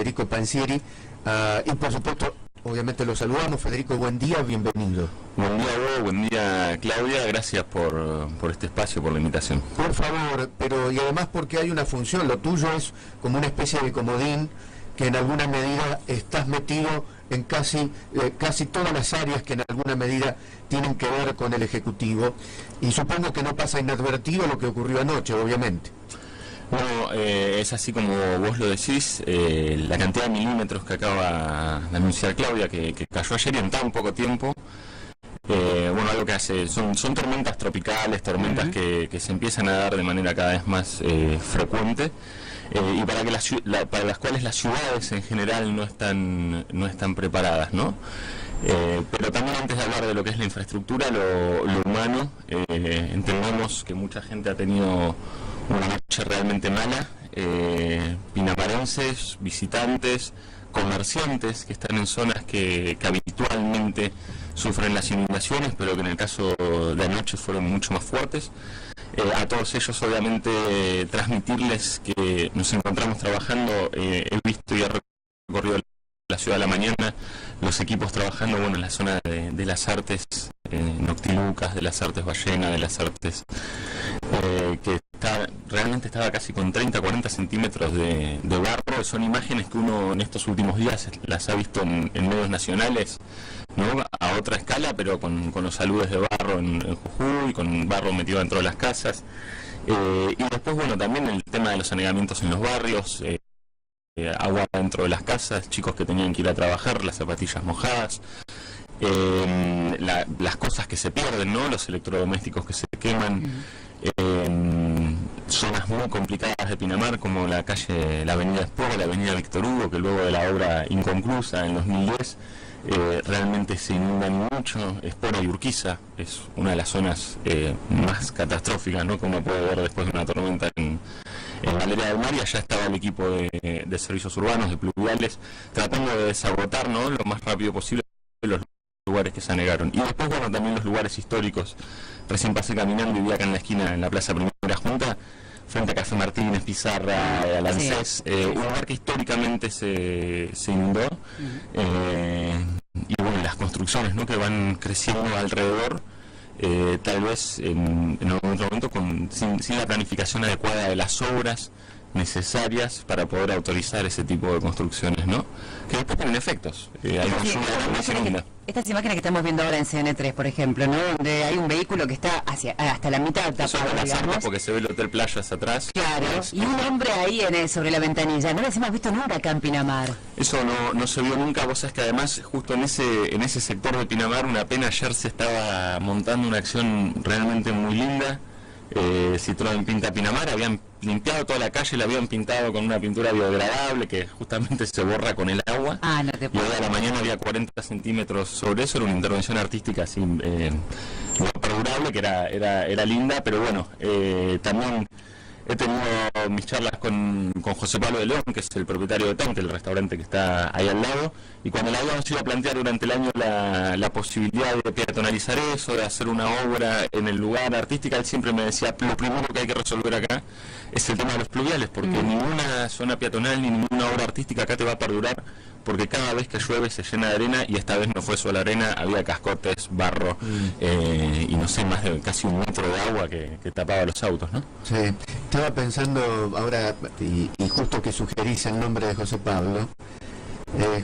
Federico Pansieri, y por supuesto, obviamente lo saludamos. Federico, buen día, bienvenido. Buen día Hugo, buen día Claudia, gracias por este espacio, por la invitación. Por favor, pero y además porque hay una función, lo tuyo es como una especie de comodín, que en alguna medida estás metido en casi todas las áreas que en alguna medida tienen que ver con el Ejecutivo, y supongo que no pasa inadvertido lo que ocurrió anoche, obviamente. No, es así como vos lo decís, la cantidad de milímetros que acaba de anunciar Claudia, que cayó ayer y en tan poco tiempo, bueno, algo que hace, son tormentas tropicales, tormentas que se empiezan a dar de manera cada vez más frecuente, y para las cuales las ciudades en general no están preparadas, ¿no? Pero también, antes de hablar de lo que es la infraestructura, lo humano, entendemos que mucha gente ha tenido una noche realmente mala, pinamarenses, visitantes, comerciantes que están en zonas que habitualmente sufren las inundaciones, pero que en el caso de anoche fueron mucho más fuertes. A todos ellos, obviamente, transmitirles que nos encontramos trabajando. He visto y he recorrido la ciudad a la mañana, los equipos trabajando, bueno, en la zona de las Artes Noctilucas, de las Artes Ballena, de las Artes, que realmente estaba casi con 30-40 centímetros de barro. Son imágenes que uno en estos últimos días las ha visto en medios nacionales, ¿no? A otra escala, pero con los aludes de barro en Jujuy, con barro metido dentro de las casas, y después, bueno, también el tema de los anegamientos en los barrios, agua dentro de las casas, chicos que tenían que ir a trabajar, las zapatillas mojadas, las cosas que se pierden, ¿no? Los electrodomésticos que se queman, zonas muy complicadas de Pinamar, como la avenida Espora, la avenida Víctor Hugo, que luego de la obra inconclusa en 2010 realmente se inundan mucho. Espora y Urquiza es una de las zonas más catastróficas, ¿no? Como puede ver después de una tormenta en Galería del Mar, y allá estaba el equipo de servicios urbanos, de pluviales, tratando de desagotar, ¿no?, lo más rápido posible los lugares que se anegaron. Y después, bueno, también los lugares históricos. Recién pasé caminando y vi acá en la esquina, en la Plaza Primera Junta, frente a Café Martínez, Pizarra, Alancés, un lugar que históricamente se inundó, y bueno, las construcciones, ¿no?, que van creciendo alrededor, tal vez en algún momento sin la planificación adecuada de las obras necesarias para poder autorizar ese tipo de construcciones, ¿no? Que después tienen efectos. Estas imágenes que estamos viendo ahora en CN3, por ejemplo, ¿no?, donde hay un vehículo que está hasta la mitad tapado, digamos, porque se ve el Hotel Playas atrás. Claro, y un hombre ahí sobre la ventanilla. No las hemos visto nunca acá en Pinamar. Eso no se vio nunca. Vos sabés que además justo en ese sector de Pinamar, una pena, ayer se estaba montando una acción realmente muy linda. Citroën Pinta Pinamar, habían limpiado toda la calle, la habían pintado con una pintura biodegradable que justamente se borra con el agua, y hoy a la mañana había 40 centímetros sobre eso. Era una intervención artística así, no perdurable, que era linda, pero bueno, también he tenido mis charlas con José Pablo de León, que es el propietario de Tante, el restaurante que está ahí al lado, y cuando le habíamos ido a plantear durante el año la posibilidad de peatonalizar eso, de hacer una obra en el lugar artística, él siempre me decía, lo primero que hay que resolver acá es el tema de los pluviales, porque ninguna zona peatonal ni ninguna obra artística acá te va a perdurar, porque cada vez que llueve se llena de arena, y esta vez no fue solo arena, había cascotes, barro, y no sé, más de casi 1 metro de agua que tapaba los autos, ¿no? Sí, estaba pensando ahora, y justo que sugerís el nombre de José Pablo.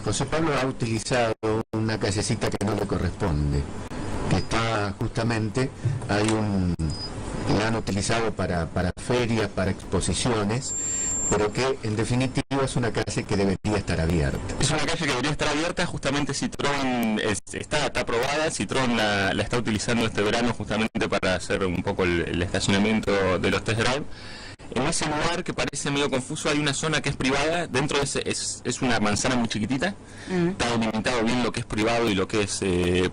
José Pablo ha utilizado una callecita que no le corresponde, que está justamente, la han utilizado para ferias, para exposiciones, pero que en definitiva es una calle que debería estar abierta. Es una calle que debería estar abierta. Justamente Citroën está aprobada. Citroën la está utilizando este verano justamente para hacer un poco el estacionamiento de los test drive. En ese lugar que parece medio confuso hay una zona que es privada. Dentro de ese es una manzana muy chiquitita. Está delimitado bien lo que es privado y lo que es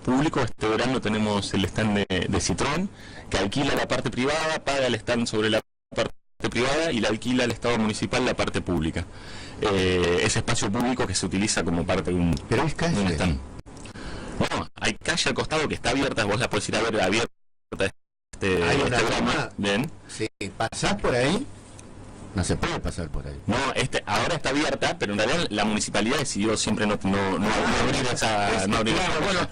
público. Este verano tenemos el stand de Citroën, que alquila la parte privada, paga el stand sobre la parte privada y la alquila el Estado municipal la parte pública. Ese espacio público que se utiliza como parte de un stand. Bueno, hay calle al costado que está abierta, vos la podés ir a ver abierta. Hay una programa. Bien. Sí, pasás por ahí No se puede pasar por ahí. No, ahora está abierta, pero en realidad la municipalidad decidió siempre no abrir esa... No abrir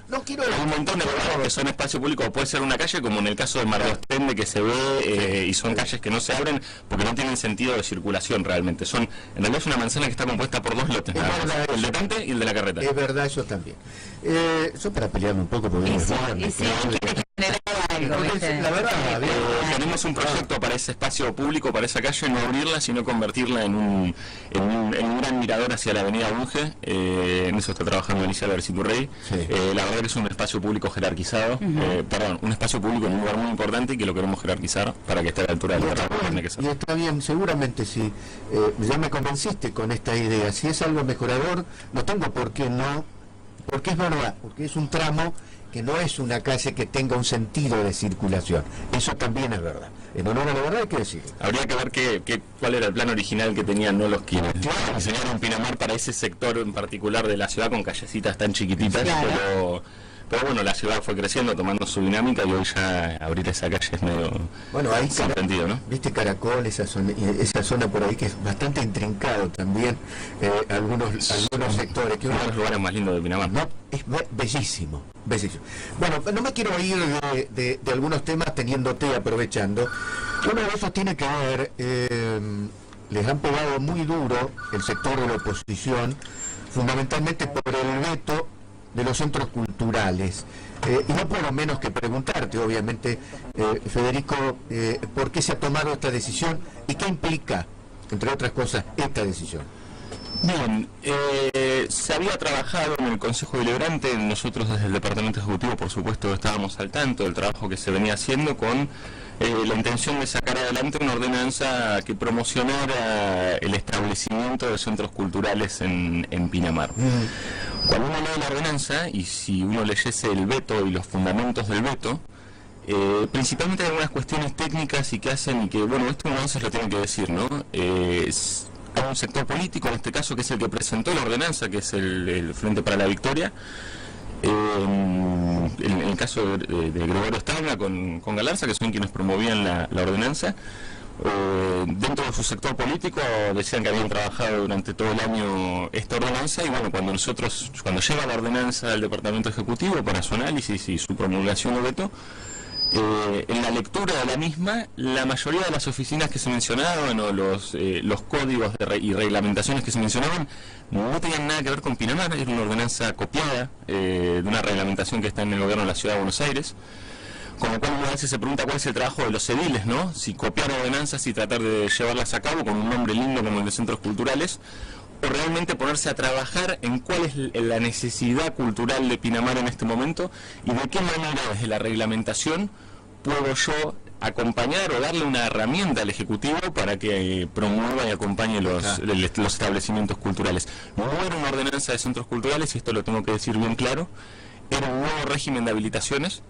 no quiero... Hay un montón de lugares que son espacio público, puede ser una calle, como en el caso de Margostende, que se ve, y son calles que no se abren porque no tienen sentido de circulación realmente. En realidad es una manzana que está compuesta por dos lotes, el de Tante y el de la Carreta. Es verdad, eso también. Eso para pelearme un poco, porque la verdad, tenemos un proyecto para ese espacio público, para esa calle, no abrirla, sino convertirla en un gran mirador hacia la avenida Bunge. En eso está trabajando Alicia Garciturrey. Sí. La verdad que es un espacio público jerarquizado, un espacio público en un lugar muy importante y que lo queremos jerarquizar para que esté a la altura del terreno que tiene que ser. Y está bien, seguramente sí. Ya me convenciste con esta idea. Si es algo mejorador, no tengo por qué no, porque es verdad, porque es un tramo que no es una calle que tenga un sentido de circulación. Eso también es verdad. En honor a la verdad hay que decirlo. Habría que ver cuál era el plan original que tenían los quienes diseñaron Pinamar para ese sector en particular de la ciudad, con callecitas tan chiquititas, pero bueno, la ciudad fue creciendo, tomando su dinámica, y hoy ya abrir esa calle es medio ahí sin sentido, ¿no? Viste Caracol, esa zona por ahí que es bastante intrincado también, algunos sectores. Uno de los lugares más lindos de Pinamar. No, es bellísimo. Bueno, no me quiero ir de algunos temas teniéndote, aprovechando. Uno de esos tiene que ver, les han pegado muy duro el sector de la oposición, fundamentalmente por el veto de los centros culturales. Y no puedo menos que preguntarte, obviamente, Federico, ¿por qué se ha tomado esta decisión y qué implica, entre otras cosas, esta decisión? Bien, se había trabajado en el Consejo Deliberante, nosotros desde el Departamento Ejecutivo, por supuesto, estábamos al tanto del trabajo que se venía haciendo con la intención de sacar adelante una ordenanza que promocionara el establecimiento de centros culturales en Pinamar. Cuando uno lee la ordenanza, y si uno leyese el veto y los fundamentos del veto, principalmente hay algunas cuestiones técnicas y que hacen, y que, bueno, esto uno a veces lo tiene que decir, ¿no? Hay un sector político, en este caso, que es el que presentó la ordenanza, que es el Frente para la Victoria, en el caso de Gregorio Stagna con Galarza, que son quienes promovían la ordenanza. Dentro de su sector político decían que habían trabajado durante todo el año esta ordenanza, y bueno, cuando llega la ordenanza del Departamento Ejecutivo para su análisis y su promulgación de veto, en la lectura de la misma, la mayoría de las oficinas que se mencionaban, o los códigos y reglamentaciones que se mencionaban, no tenían nada que ver con Pinamar. Era una ordenanza copiada de una reglamentación que está en el gobierno de la Ciudad de Buenos Aires. Con lo cual uno a veces se pregunta cuál es el trabajo de los ediles, ¿no? Si copiar ordenanzas y tratar de llevarlas a cabo con un nombre lindo como el de centros culturales, o realmente ponerse a trabajar en cuál es la necesidad cultural de Pinamar en este momento, y de qué manera desde la reglamentación puedo yo acompañar o darle una herramienta al Ejecutivo para que promueva y acompañe los establecimientos culturales. No era una ordenanza de centros culturales, y esto lo tengo que decir bien claro, era un nuevo régimen de habilitaciones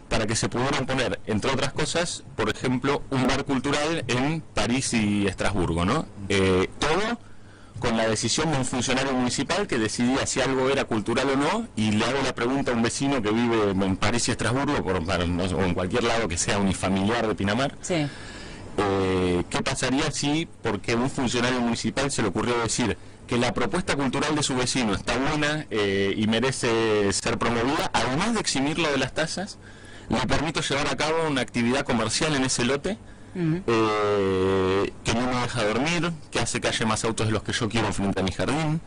para que se pudieran poner, entre otras cosas, por ejemplo, un bar cultural en París y Estrasburgo, ¿no? Todo con la decisión de un funcionario municipal que decidía si algo era cultural o no, y le hago la pregunta a un vecino que vive en París y Estrasburgo, o en cualquier lado que sea unifamiliar de Pinamar, sí. ¿Qué pasaría si, porque a un funcionario municipal se le ocurrió decir que la propuesta cultural de su vecino está buena y merece ser promovida, además de eximirlo de las tasas, le permito llevar a cabo una actividad comercial en ese lote, que no me deja dormir, que hace que haya más autos de los que yo quiero frente a mi jardín,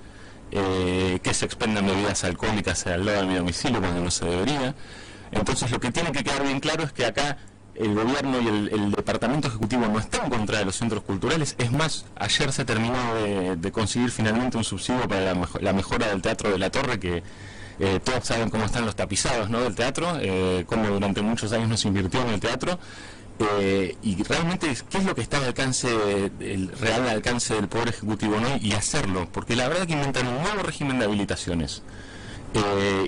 que se expendan bebidas alcohólicas al lado de mi domicilio cuando no se debería? Entonces lo que tiene que quedar bien claro es que acá el gobierno y el Departamento Ejecutivo no están en contra de los centros culturales. Es más, ayer se terminó de conseguir finalmente un subsidio para la mejora del Teatro de la Torre, que todos saben cómo están los tapizados, ¿no?, del teatro, cómo durante muchos años no se invirtió en el teatro, y realmente qué es lo que está al alcance, el real alcance del Poder Ejecutivo, ¿no?, y hacerlo, porque la verdad que inventan un nuevo régimen de habilitaciones,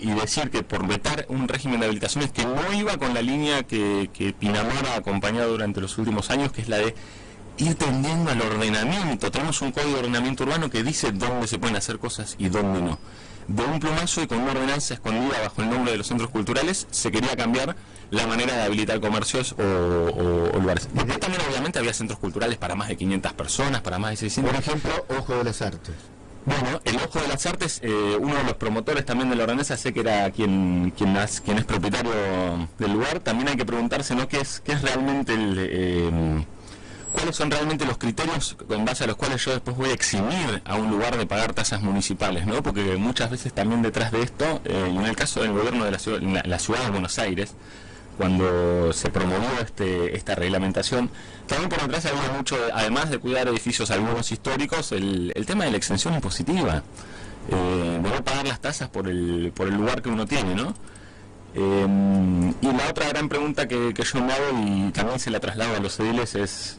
y decir que por vetar un régimen de habilitaciones que no iba con la línea que Pinamar ha acompañado durante los últimos años, que es la de ir tendiendo al ordenamiento. Tenemos un código de ordenamiento urbano que dice dónde se pueden hacer cosas y dónde no. De un plumazo y con una ordenanza escondida bajo el nombre de los centros culturales se quería cambiar la manera de habilitar comercios o lugares. Porque también obviamente había centros culturales para más de 500 personas, para más de 600. Por ejemplo, Ojo de las Artes. Bueno, el Ojo de las Artes, uno de los promotores también de la ordenanza, sé que era quien es propietario del lugar. También hay que preguntarse, ¿no?, qué es realmente cuáles son realmente los criterios en base a los cuales yo después voy a eximir a un lugar de pagar tasas municipales, ¿no? Porque muchas veces también detrás de esto, y en el caso del gobierno de la ciudad de Buenos Aires, cuando se promovió esta reglamentación, también por detrás había mucho, además de cuidar edificios algunos históricos, el tema de la exención impositiva, de no pagar las tasas por el lugar que uno tiene, ¿no? Y la otra gran pregunta que yo me hago, y también se la traslado a los ediles, es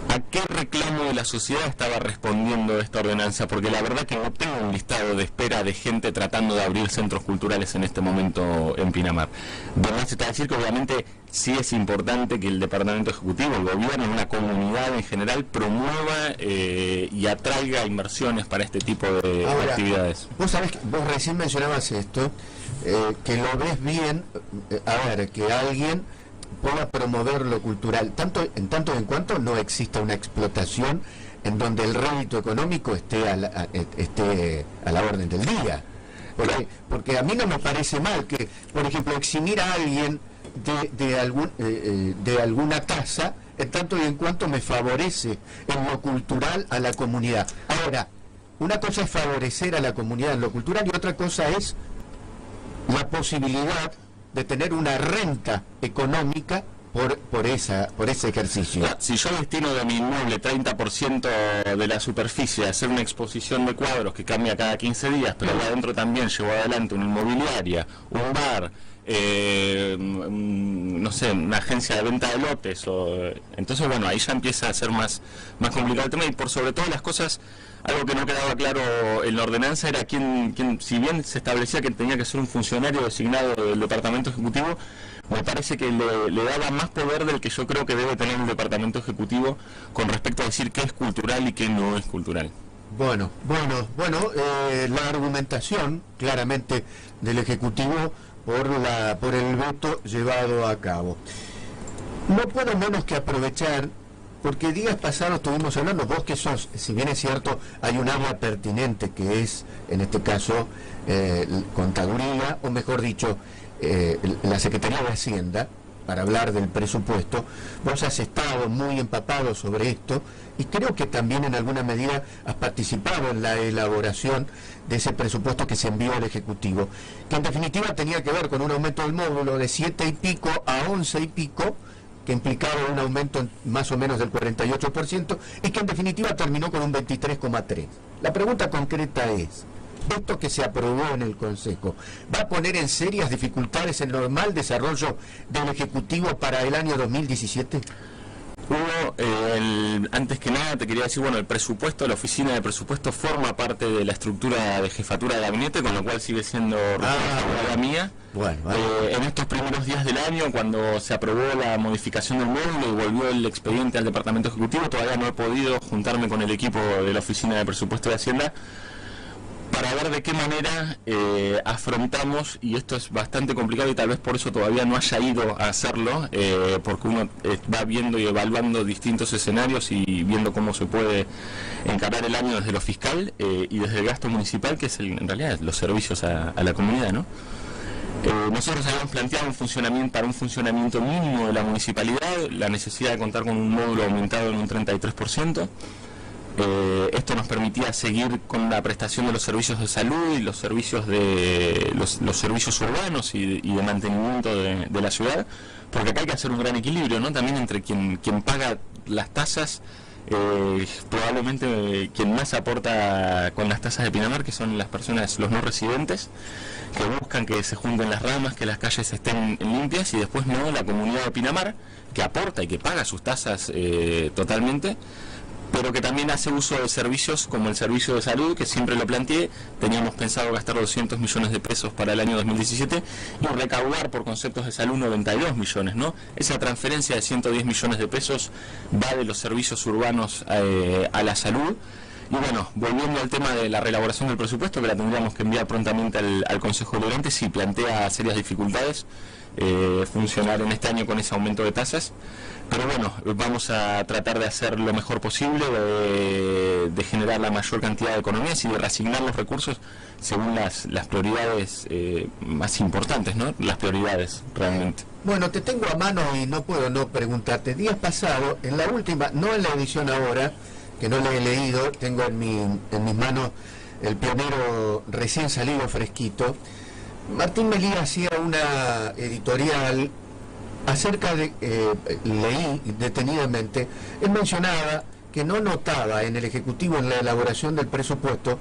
¿a qué reclamo de la sociedad estaba respondiendo esta ordenanza? Porque la verdad que no tengo un listado de espera de gente tratando de abrir centros culturales en este momento en Pinamar. Además, está a decir que obviamente sí es importante que el Departamento Ejecutivo, el gobierno, una comunidad en general, promueva y atraiga inversiones para este tipo de actividades. Vos sabés que vos recién mencionabas esto, que lo ves bien, que alguien pueda promover lo cultural, en tanto en cuanto no exista una explotación en donde el rédito económico esté a la orden del día. Porque a mí no me parece mal que, por ejemplo, eximir a alguien de alguna tasa, en tanto y en cuanto me favorece en lo cultural a la comunidad. Ahora, una cosa es favorecer a la comunidad en lo cultural y otra cosa es la posibilidad de tener una renta económica por ese ejercicio. Si yo destino de mi inmueble 30% de la superficie a hacer una exposición de cuadros que cambia cada 15 días, pero adentro también llevo adelante una inmobiliaria, un bar, no sé, una agencia de venta de lotes, entonces bueno, ahí ya empieza a ser más complicado el tema. Y por sobre todas las cosas, algo que no quedaba claro en la ordenanza era quién, si bien se establecía que tenía que ser un funcionario designado del Departamento Ejecutivo, me parece que le daba más poder del que yo creo que debe tener el Departamento Ejecutivo con respecto a decir qué es cultural y qué no es cultural. Bueno, la argumentación claramente del Ejecutivo por el veto llevado a cabo. No puedo menos que aprovechar, porque días pasados estuvimos hablando, vos que sos, si bien es cierto, hay un área pertinente que es, en este caso, contaduría, o mejor dicho, la Secretaría de Hacienda, para hablar del presupuesto. Vos has estado muy empapado sobre esto y creo que también en alguna medida has participado en la elaboración de ese presupuesto que se envió al Ejecutivo, que en definitiva tenía que ver con un aumento del módulo de 7 y pico a 11 y pico, que implicaba un aumento más o menos del 48%, y que en definitiva terminó con un 23,3%. La pregunta concreta es, esto que se aprobó en el Consejo, ¿va a poner en serias dificultades el normal desarrollo del Ejecutivo para el año 2017? Antes que nada te quería decir, bueno, el presupuesto, la oficina de presupuesto forma parte de la estructura de jefatura de gabinete, con lo cual sigue siendo responsabilidad mía. En estos primeros días del año, cuando se aprobó la modificación del módulo y volvió el expediente al Departamento Ejecutivo, todavía no he podido juntarme con el equipo de la oficina de presupuesto de Hacienda para ver de qué manera afrontamos, y esto es bastante complicado y tal vez por eso todavía no haya ido a hacerlo, porque uno va viendo y evaluando distintos escenarios y viendo cómo se puede encarar el año desde lo fiscal y desde el gasto municipal, que es en realidad los servicios a la comunidad, ¿no? Nosotros habíamos planteado para un funcionamiento mínimo de la municipalidad la necesidad de contar con un módulo aumentado en un 33%. Esto nos permitía seguir con la prestación de los servicios de salud y los servicios de los servicios urbanos y de mantenimiento de la ciudad, porque acá hay que hacer un gran equilibrio, ¿no? También entre quien paga las tasas, probablemente quien más aporta con las tasas de Pinamar, que son las personas, los no residentes, que buscan que se junten las ramas, que las calles estén limpias, y después no la comunidad de Pinamar, que aporta y que paga sus tasas totalmente, pero que también hace uso de servicios como el servicio de salud, que siempre lo planteé. Teníamos pensado gastar 200 millones de pesos para el año 2017 y recaudar por conceptos de salud 92 millones, ¿no? Esa transferencia de 110 millones de pesos va de los servicios urbanos a la salud. Y bueno, volviendo al tema de la reelaboración del presupuesto, que la tendríamos que enviar prontamente al Consejo Deliberante, sí plantea serias dificultades funcionar en este año con ese aumento de tasas, pero bueno, vamos a tratar de hacer lo mejor posible, de generar la mayor cantidad de economías y de reasignar los recursos según las prioridades más importantes, ¿no? Las prioridades realmente. Bueno, te tengo a mano y no puedo no preguntarte. Días pasados, en la última, no en la edición ahora, que no la he leído, tengo en mis manos el Pionero recién salido fresquito, Martín Melía hacía una editorial acerca de, leí detenidamente, él mencionaba que no notaba en el Ejecutivo, en la elaboración del presupuesto,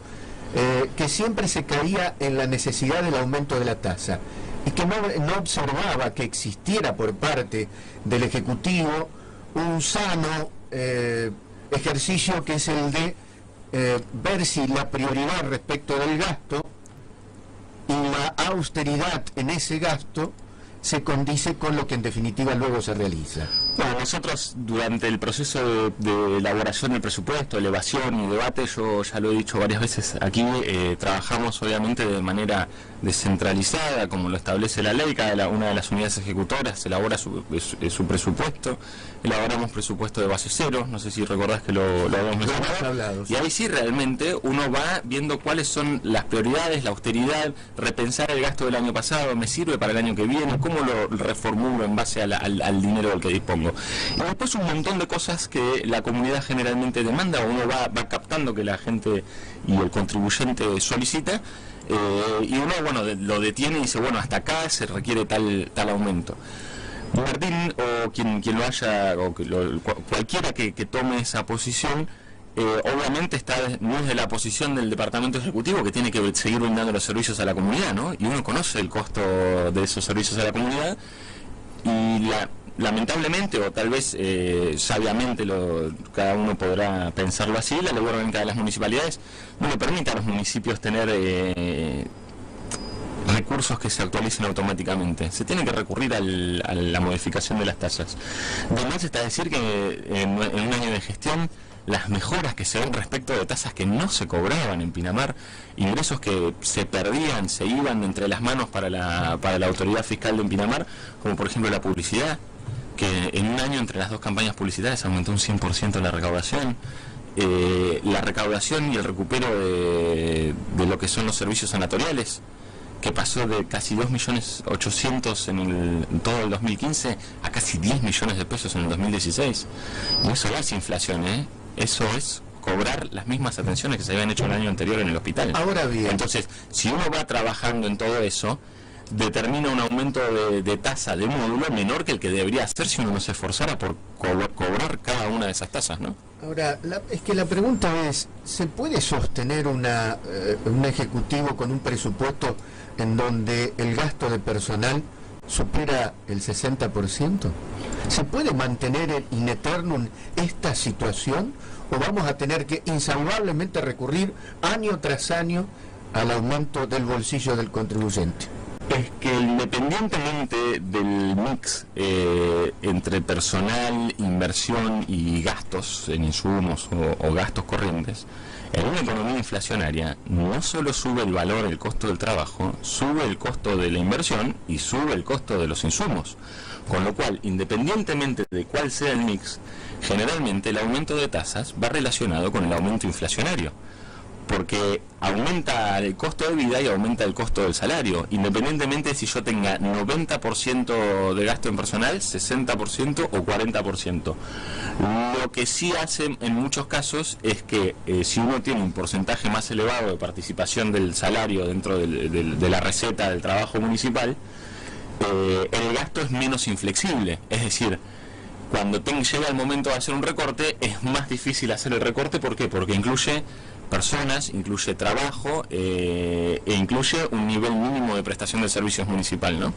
que siempre se caía en la necesidad del aumento de la tasa, y que no observaba que existiera por parte del Ejecutivo un sano ejercicio que es el de ver si la prioridad respecto del gasto y la austeridad en ese gasto se condice con lo que en definitiva luego se realiza. Bueno, nosotros durante el proceso de elaboración del presupuesto, elevación y debate, yo ya lo he dicho varias veces aquí, trabajamos obviamente de manera descentralizada, como lo establece la ley. Cada una de las unidades ejecutoras elabora su presupuesto, elaboramos presupuesto de base cero, no sé si recordás que lo habíamos mencionado, y ahí sí realmente uno va viendo cuáles son las prioridades, la austeridad, repensar el gasto del año pasado, me sirve para el año que viene, cómo lo reformulo en base al dinero del que dispongo. Y después un montón de cosas que la comunidad generalmente demanda, uno va captando que la gente y el contribuyente solicita, y uno, bueno, lo detiene y dice, bueno, hasta acá se requiere tal aumento. Martín o quien lo haya, o cualquiera que tome esa posición, obviamente está no es de la posición del Departamento Ejecutivo, que tiene que seguir brindando los servicios a la comunidad, ¿no? Y uno conoce el costo de esos servicios a la comunidad, y lamentablemente, o tal vez sabiamente, cada uno podrá pensarlo así, la ley orgánica de las municipalidades no le permite a los municipios tener recursos que se actualicen automáticamente. Se tiene que recurrir a la modificación de las tasas. Además está decir que en un año de gestión, las mejoras que se ven respecto de tasas que no se cobraban en Pinamar, ingresos que se perdían, se iban entre las manos para la autoridad fiscal de Pinamar, como por ejemplo la publicidad, que en un año entre las dos campañas publicitarias aumentó un 100% la recaudación. La recaudación y el recupero de lo que son los servicios sanatoriales, que pasó de casi 2.800.000 en todo el 2015 a casi 10 millones de pesos en el 2016. Y eso no es inflación, eso es cobrar las mismas atenciones que se habían hecho el año anterior en el hospital. Ahora bien, entonces, si uno va trabajando en todo eso, determina un aumento de tasa de módulo menor que el que debería hacer si uno no se esforzara por cobrar cada una de esas tasas, ¿no? Ahora, es que la pregunta es, ¿se puede sostener un ejecutivo con un presupuesto en donde el gasto de personal supera el 60%? ¿Se puede mantener in eternum esta situación o vamos a tener que insalvablemente recurrir año tras año al aumento del bolsillo del contribuyente? Es que independientemente del mix entre personal, inversión y gastos en insumos o gastos corrientes, en una economía inflacionaria no solo sube el valor, el costo del trabajo, sube el costo de la inversión y sube el costo de los insumos. Con lo cual, independientemente de cuál sea el mix, generalmente el aumento de tasas va relacionado con el aumento inflacionario, porque aumenta el costo de vida y aumenta el costo del salario, independientemente de si yo tenga 90% de gasto en personal, 60% o 40%. Lo que sí hace en muchos casos es que si uno tiene un porcentaje más elevado de participación del salario dentro de la receta del trabajo municipal, el gasto es menos inflexible, es decir, cuando llega el momento de hacer un recorte, es más difícil hacer el recorte. ¿Por qué? Porque incluye personas, incluye trabajo e incluye un nivel mínimo de prestación de servicios municipal, ¿no?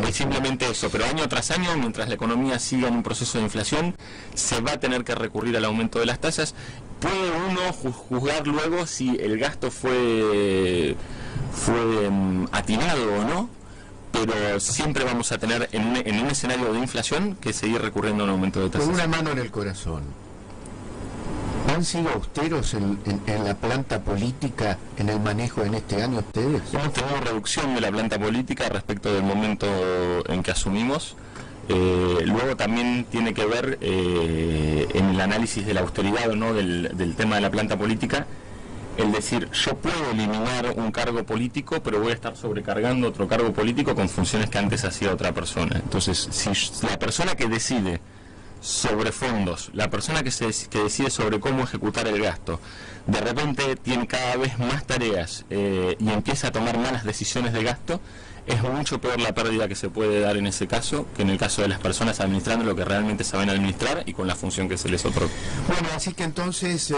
Es simplemente eso, pero año tras año, mientras la economía siga en un proceso de inflación, se va a tener que recurrir al aumento de las tasas. Puede uno juzgar luego si el gasto fue atinado o no, pero siempre vamos a tener en un escenario de inflación que seguir recurriendo a un aumento de tasas. Con una mano en el corazón, ¿han sido austeros en la planta política en el manejo en este año ustedes? Hemos tenido reducción de la planta política respecto del momento en que asumimos. Luego también tiene que ver en el análisis de la austeridad o no del tema de la planta política, el decir, yo puedo eliminar un cargo político, pero voy a estar sobrecargando otro cargo político con funciones que antes hacía otra persona. Entonces, si la persona que decide sobre fondos, la persona que decide sobre cómo ejecutar el gasto, de repente tiene cada vez más tareas y empieza a tomar malas decisiones de gasto, es mucho peor la pérdida que se puede dar en ese caso que en el caso de las personas administrando lo que realmente saben administrar y con la función que se les otorga. Bueno, así que entonces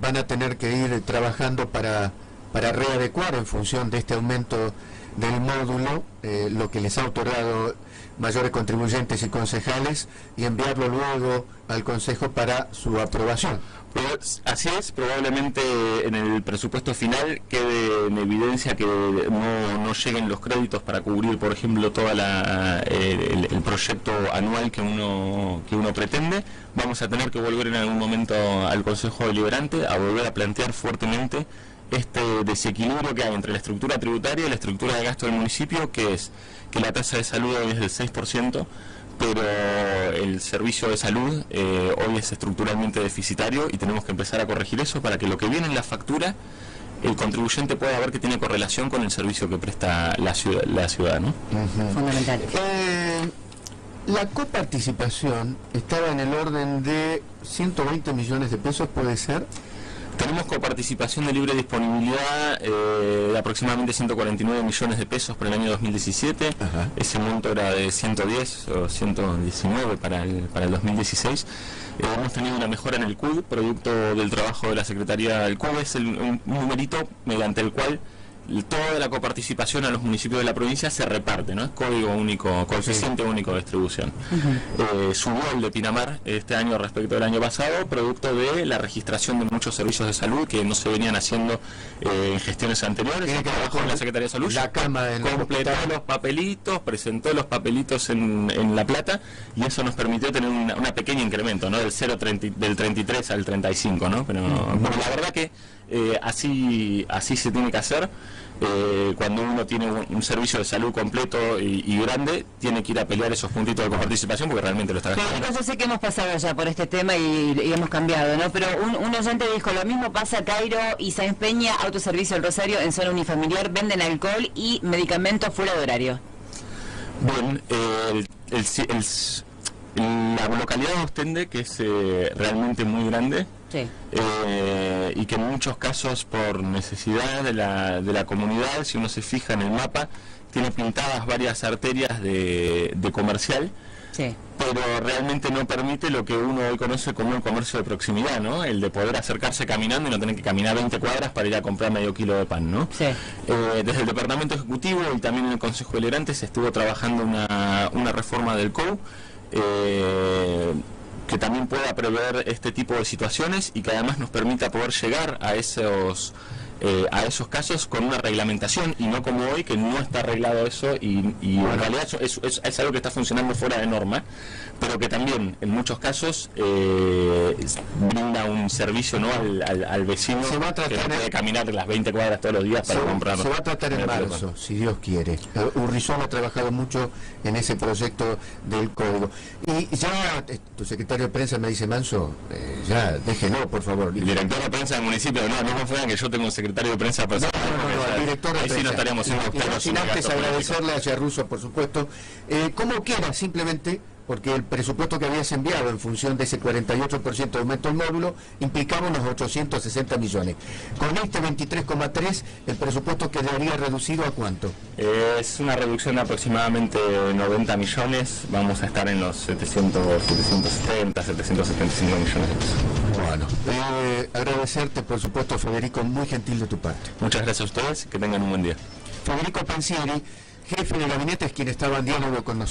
van a tener que ir trabajando para readecuar en función de este aumento del módulo lo que les ha otorgado mayores contribuyentes y concejales y enviarlo luego al Consejo para su aprobación. Pues, así es, probablemente en el presupuesto final quede en evidencia que no lleguen los créditos para cubrir, por ejemplo, toda el proyecto anual que uno pretende. Vamos a tener que volver en algún momento al Consejo Deliberante a volver a plantear fuertemente este desequilibrio que hay entre la estructura tributaria y la estructura de gasto del municipio, que es que la tasa de salud hoy es del 6%, pero el servicio de salud hoy es estructuralmente deficitario y tenemos que empezar a corregir eso para que lo que viene en la factura el contribuyente pueda ver que tiene correlación con el servicio que presta la ciudad, ¿no? Fundamental. La coparticipación estaba en el orden de 120 millones de pesos, ¿puede ser? Tenemos coparticipación de libre disponibilidad de aproximadamente 149 millones de pesos para el año 2017. Ajá. Ese monto era de 110 o 119 para el 2016. Hemos tenido una mejora en el CUD, producto del trabajo de la Secretaría del CUD. Es un numerito mediante el cual toda la coparticipación a los municipios de la provincia se reparte, ¿no? Es código único, coeficiente único de distribución. Subió el de Pinamar este año respecto del año pasado, producto de la registración de muchos servicios de salud que no se venían haciendo en gestiones anteriores. Tiene que trabajar con la Secretaría de Salud. La cama completó los papelitos, presentó los papelitos en La Plata y eso nos permitió tener una pequeño incremento, ¿no? Del 33 al 35, ¿no? Pero la verdad que así se tiene que hacer. Cuando uno tiene un servicio de salud completo y grande, tiene que ir a pelear esos puntitos de coparticipación porque realmente lo está gastando. Yo sé que hemos pasado ya por este tema y hemos cambiado, ¿no? Pero un oyente dijo, lo mismo pasa Cairo y Sáenz Peña, Autoservicio del Rosario en zona unifamiliar, venden alcohol y medicamentos fuera de horario. Bien, la localidad de Ostende, que es realmente muy grande, sí. Y que en muchos casos por necesidad de la comunidad, si uno se fija en el mapa, tiene pintadas varias arterias de comercial, sí. Pero realmente no permite lo que uno hoy conoce como el comercio de proximidad, ¿no? El de poder acercarse caminando y no tener que caminar 20 cuadras para ir a comprar medio kilo de pan, ¿no? Sí. Desde el Departamento Ejecutivo y también en el Consejo Deliberante se estuvo trabajando una reforma del COU, que también pueda prever este tipo de situaciones y que además nos permita poder llegar a esos casos con una reglamentación y no como hoy que no está arreglado eso y en realidad es algo que está funcionando fuera de norma, pero que también en muchos casos brinda un servicio, ¿no? al vecino que puede caminar las 20 cuadras todos los días para comprarlo. Se va a tratar en marzo, si Dios quiere. Urrizón ha trabajado mucho en ese proyecto del código. Y ya tu secretario de prensa me dice, Manso, ya déjelo, por favor. El director de prensa del municipio, no confundan que yo tengo un secretario de prensa personal. No, el director de prensa. Sí no estaríamos sin antes agradecerle a Russo, por supuesto. Como quiera, simplemente porque el presupuesto que habías enviado en función de ese 48% de aumento del módulo implicaba unos 860 millones. Con este 23,3, el presupuesto quedaría reducido ¿a cuánto? Es una reducción de aproximadamente 90 millones, vamos a estar en los 770, 775 millones de pesos. Bueno, agradecerte, por supuesto, Federico, muy gentil de tu parte. Muchas gracias a ustedes, que tengan un buen día. Federico Pensieri, jefe de gabinete, es quien estaba en diálogo con nosotros.